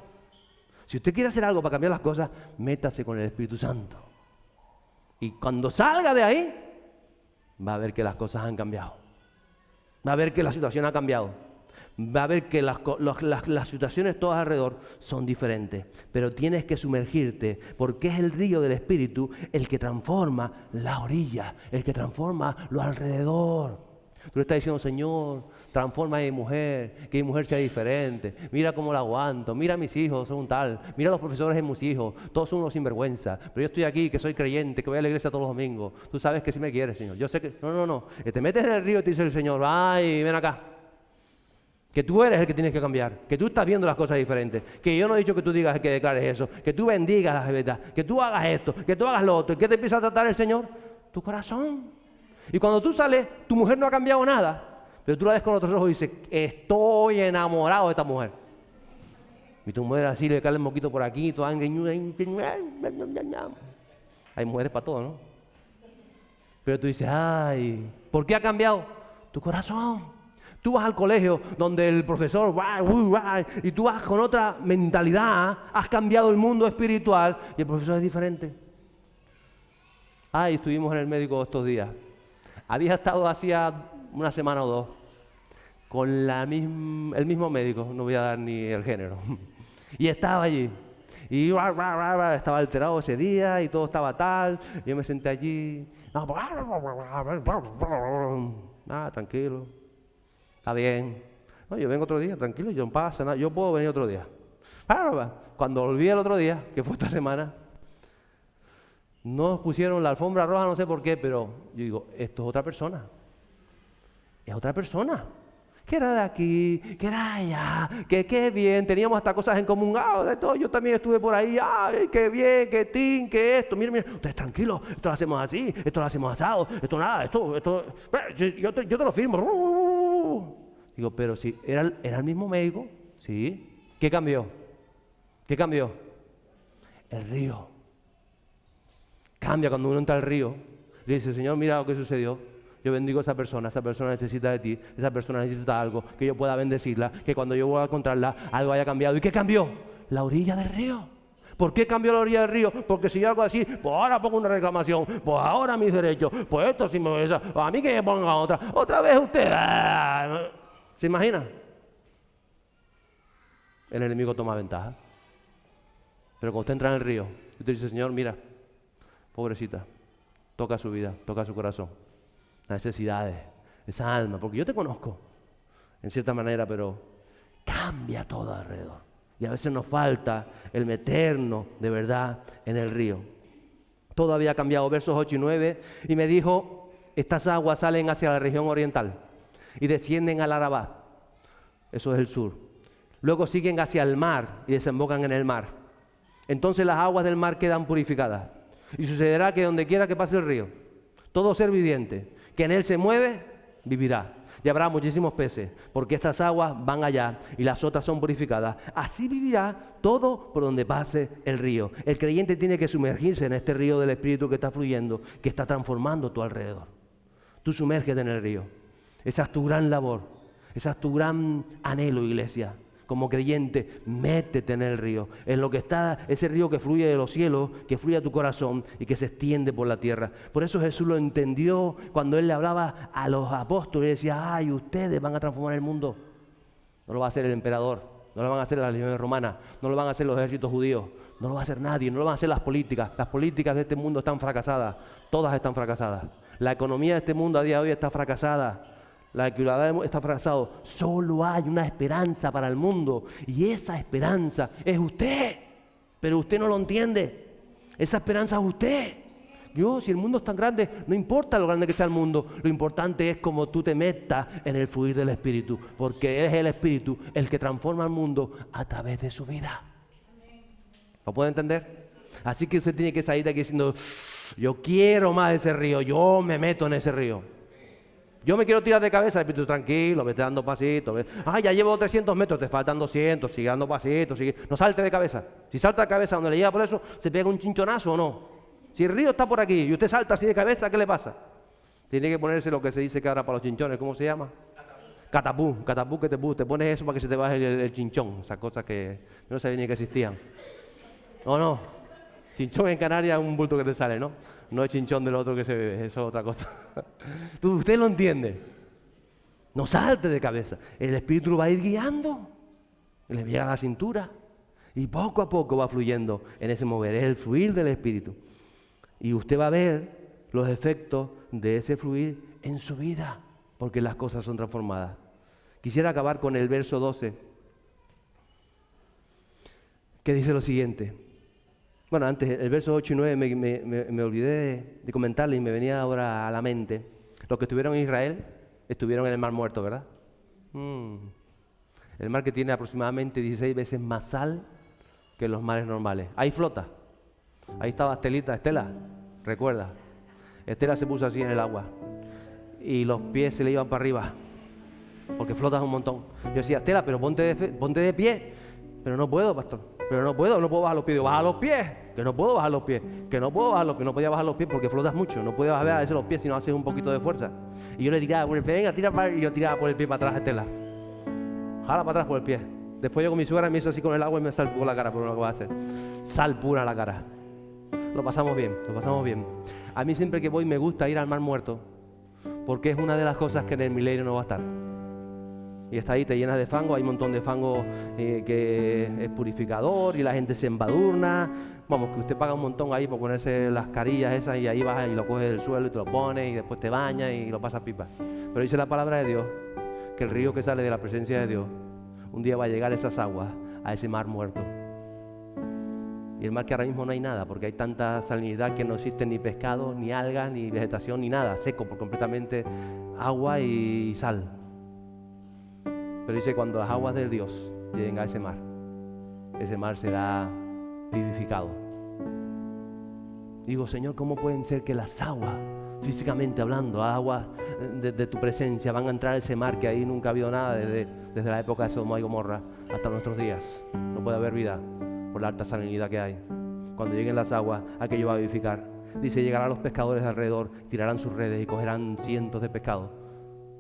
Si usted quiere hacer algo para cambiar las cosas, métase con el Espíritu Santo. Y cuando salga de ahí, va a ver que las cosas han cambiado. Va a ver que la situación ha cambiado. Va a ver que las situaciones todas alrededor son diferentes. Pero tienes que sumergirte, porque es el río del Espíritu el que transforma la orilla, el que transforma lo alrededor. Tú le estás diciendo, Señor, transforma a mi mujer, que mi mujer sea diferente. Mira cómo la aguanto, mira a mis hijos, son un tal. Mira a los profesores de mis hijos, todos son unos sinvergüenza. Pero yo estoy aquí, que soy creyente, que voy a la iglesia todos los domingos. Tú sabes que sí me quieres, Señor. Yo sé que... No. Te metes en el río y te dice el Señor, ay, ven acá. Que tú eres el que tienes que cambiar, que tú estás viendo las cosas diferentes, que yo no he dicho que tú digas que declares eso, que tú bendigas las verdad, que tú hagas esto, que tú hagas lo otro. ¿Y qué te empieza a tratar el Señor? Tu corazón. Y cuando tú sales, tu mujer no ha cambiado nada, pero tú la ves con otros ojos y dices, estoy enamorado de esta mujer. Y tu mujer así le cae el moquito por aquí, toda... Hay mujeres para todo, ¿no? Pero tú dices, ay, ¿por qué ha cambiado? Tu corazón. Tú vas al colegio donde el profesor, y tú vas con otra mentalidad, has cambiado el mundo espiritual y el profesor es diferente. Ay, estuvimos en el médico estos días. Había estado hacía una semana o dos con el mismo médico, no voy a dar ni el género, y estaba allí. Y estaba alterado ese día y todo estaba tal. Yo me senté allí. Tranquilo. está bien. No, yo vengo otro día, tranquilo, yo no pasa nada, yo puedo venir otro día. Cuando volví el otro día, que fue esta semana, nos pusieron la alfombra roja, no sé por qué, pero yo digo, esto es otra persona. Es otra persona. Que era de aquí, que era allá, que qué bien, teníamos hasta cosas en común. De todo, yo también estuve por ahí, ay, qué bien, qué tin, qué esto. Mira, ustedes tranquilos, esto lo hacemos así, esto lo hacemos asado, esto nada, esto, yo te lo firmo. Digo, pero si era el mismo médico, ¿sí? ¿Qué cambió? ¿Qué cambió? El río. Cambia cuando uno entra al río. Le dice, Señor, mira lo que sucedió. Yo bendigo a esa persona necesita de ti, esa persona necesita algo, que yo pueda bendecirla, que cuando yo voy a encontrarla, algo haya cambiado. ¿Y qué cambió? La orilla del río. ¿Por qué cambió la orilla del río? Porque si yo hago así, pues ahora pongo una reclamación, pues ahora mis derechos, pues esto sí me besa, a mí que me ponga otra vez usted. ¿Se imagina? El enemigo toma ventaja. Pero cuando usted entra en el río, usted dice, Señor, mira, pobrecita, toca su vida, toca su corazón, las necesidades, esa alma, porque yo te conozco, en cierta manera, pero cambia todo alrededor. Y a veces nos falta el meternos de verdad en el río. Todo había cambiado, versos 8 y 9, y me dijo, estas aguas salen hacia la región oriental y descienden al Arabá, eso es el sur. Luego siguen hacia el mar y desembocan en el mar. Entonces las aguas del mar quedan purificadas. Y sucederá que donde quiera que pase el río, todo ser viviente que en él se mueve, vivirá. Y habrá muchísimos peces, porque estas aguas van allá y las otras son purificadas. Así vivirá todo por donde pase el río. El creyente tiene que sumergirse en este río del Espíritu que está fluyendo, que está transformando tu alrededor. Tú sumérgete en el río. Esa es tu gran labor. Esa es tu gran anhelo, iglesia. Como creyente, métete en el río, en lo que está ese río que fluye de los cielos, que fluye a tu corazón y que se extiende por la tierra. Por eso Jesús lo entendió cuando Él le hablaba a los apóstoles y decía, ay, ustedes van a transformar el mundo. No lo va a hacer el emperador, no lo van a hacer las legiones romanas, no lo van a hacer los ejércitos judíos, no lo va a hacer nadie, no lo van a hacer las políticas. Las políticas de este mundo están fracasadas, todas están fracasadas. La economía de este mundo a día de hoy está fracasada. La equidad está fracasado. Solo hay una esperanza para el mundo y esa esperanza es usted, pero usted no lo entiende. Esa esperanza es usted. Si el mundo es tan grande, no importa lo grande que sea el mundo, lo importante es cómo tú te metas en el fluir del Espíritu, porque es el Espíritu el que transforma el mundo a través de su vida. ¿Lo puede entender? Así que usted tiene que salir de aquí diciendo, yo quiero más de ese río, yo me meto en ese río. Yo me quiero tirar de cabeza, el Espíritu, tranquilo, vete dando pasitos. Ya llevo 300 metros, te faltan 200, sigue dando pasitos. No salte de cabeza. Si salta de cabeza donde le llega por eso, ¿se pega un chinchonazo o no? Si el río está por aquí y usted salta así de cabeza, ¿qué le pasa? Tiene que ponerse lo que se dice que ahora para los chinchones, ¿cómo se llama? Catapú, que te pones eso para que se te baje el chinchón. Esas cosas que no sabía ni que existían. No. Chinchón en Canarias es un bulto que te sale, ¿no? No es chinchón del otro que se bebe, eso es otra cosa. Usted lo entiende. No salte de cabeza. El Espíritu lo va a ir guiando. Le llega a la cintura. Y poco a poco va fluyendo en ese mover. Es el fluir del Espíritu. Y usted va a ver los efectos de ese fluir en su vida. Porque las cosas son transformadas. Quisiera acabar con el verso 12. Que dice lo siguiente. Bueno, antes, el verso 8 y 9 me olvidé de comentarle y me venía ahora a la mente. Los que estuvieron en Israel, estuvieron en el Mar Muerto, ¿verdad? El mar que tiene aproximadamente 16 veces más sal que los mares normales. Ahí flota. Ahí estaba Estela, recuerda. Estela se puso así en el agua y los pies se le iban para arriba porque flotas un montón. Yo decía, Estela, pero ponte de pie. Pero no puedo, pastor. No puedo bajar los pies. Digo, baja los pies. Que no puedo bajar los pies. Que no podía bajar los pies porque flotas mucho. No puedes bajar a veces los pies si no haces un poquito de fuerza. Y yo le tiraba por el pie, venga, tira para, y yo tiraba por el pie para atrás, Estela. Jala para atrás por el pie. Después yo con mi suegra me hizo así con el agua y me salpicó la cara, pero no lo que va a hacer. Sal pura la cara. Lo pasamos bien. A mí siempre que voy me gusta ir al Mar Muerto porque es una de las cosas que en el milenio no va a estar. Y está ahí, te llenas de fango, hay un montón de fango que es purificador y la gente se embadurna. Vamos, que usted paga un montón ahí por ponerse las carillas esas y ahí vas y lo coges del suelo y te lo pones y después te bañas y lo pasas pipa. Pero dice la palabra de Dios que el río que sale de la presencia de Dios, un día va a llegar esas aguas a ese mar muerto. Y el mar que ahora mismo no hay nada, porque hay tanta salinidad que no existe ni pescado, ni algas, ni vegetación, ni nada, seco por completamente, agua y sal. Pero dice, cuando las aguas de Dios lleguen a ese mar será vivificado. Digo, Señor, ¿cómo pueden ser que las aguas, físicamente hablando, aguas de tu presencia, van a entrar a ese mar que ahí nunca ha habido nada desde la época de Sodoma y Gomorra hasta nuestros días? No puede haber vida por la alta salinidad que hay. Cuando lleguen las aguas, aquello va a vivificar. Dice, llegarán los pescadores de alrededor, tirarán sus redes y cogerán cientos de pescados.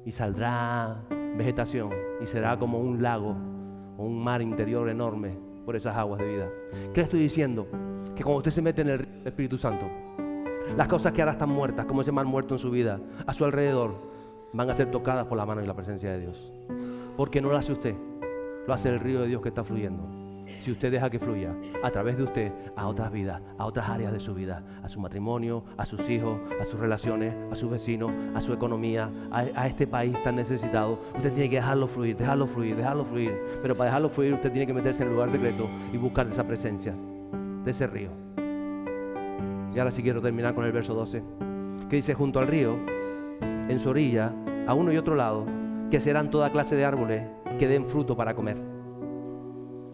Y saldrá vegetación y será como un lago o un mar interior enorme por esas aguas de vida. ¿Qué le estoy diciendo? Que cuando usted se mete en el río del Espíritu Santo, las cosas que ahora están muertas, como ese mar muerto en su vida, a su alrededor, van a ser tocadas por la mano y la presencia de Dios. Porque no lo hace usted, lo hace el río de Dios que está fluyendo. Si usted deja que fluya a través de usted a otras vidas, a otras áreas de su vida, a su matrimonio, a sus hijos, a sus relaciones, a sus vecinos, a su economía, a este país tan necesitado, usted tiene que dejarlo fluir, dejarlo fluir, dejarlo fluir. Pero para dejarlo fluir usted tiene que meterse en el lugar secreto y buscar esa presencia de ese río. Y ahora sí quiero terminar con el verso 12, que dice, junto al río, en su orilla, a uno y otro lado, que serán toda clase de árboles que den fruto para comer.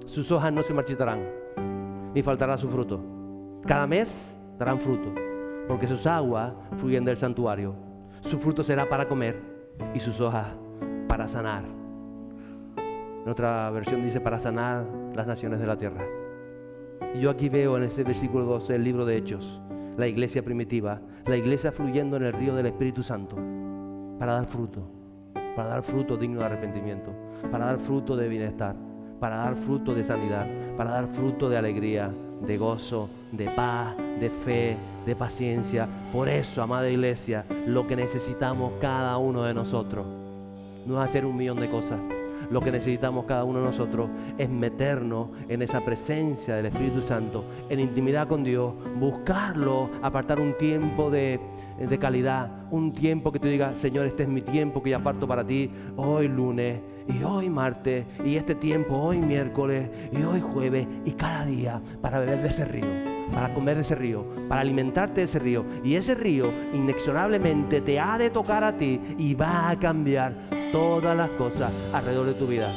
Sus hojas no se marchitarán, ni faltará su fruto. Cada mes darán fruto, porque sus aguas fluyen del santuario. Su fruto será para comer y sus hojas para sanar. En otra versión dice, para sanar las naciones de la tierra. Y yo aquí veo en ese versículo 12 el libro de Hechos, la iglesia primitiva, la iglesia fluyendo en el río del Espíritu Santo para dar fruto digno de arrepentimiento, para dar fruto de bienestar, para dar fruto de sanidad, para dar fruto de alegría, de gozo, de paz, de fe, de paciencia. Por eso, amada iglesia, lo que necesitamos cada uno de nosotros no es hacer 1.000.000 de cosas. Lo que necesitamos cada uno de nosotros es meternos en esa presencia del Espíritu Santo, en intimidad con Dios, buscarlo, apartar un tiempo de calidad, un tiempo que tú digas, Señor, este es mi tiempo que yo aparto para ti, hoy lunes, y hoy martes, y este tiempo, hoy miércoles, y hoy jueves, y cada día para beber de ese río, para comer de ese río, para alimentarte de ese río. Y ese río inexorablemente te ha de tocar a ti y va a cambiar todas las cosas alrededor de tu vida.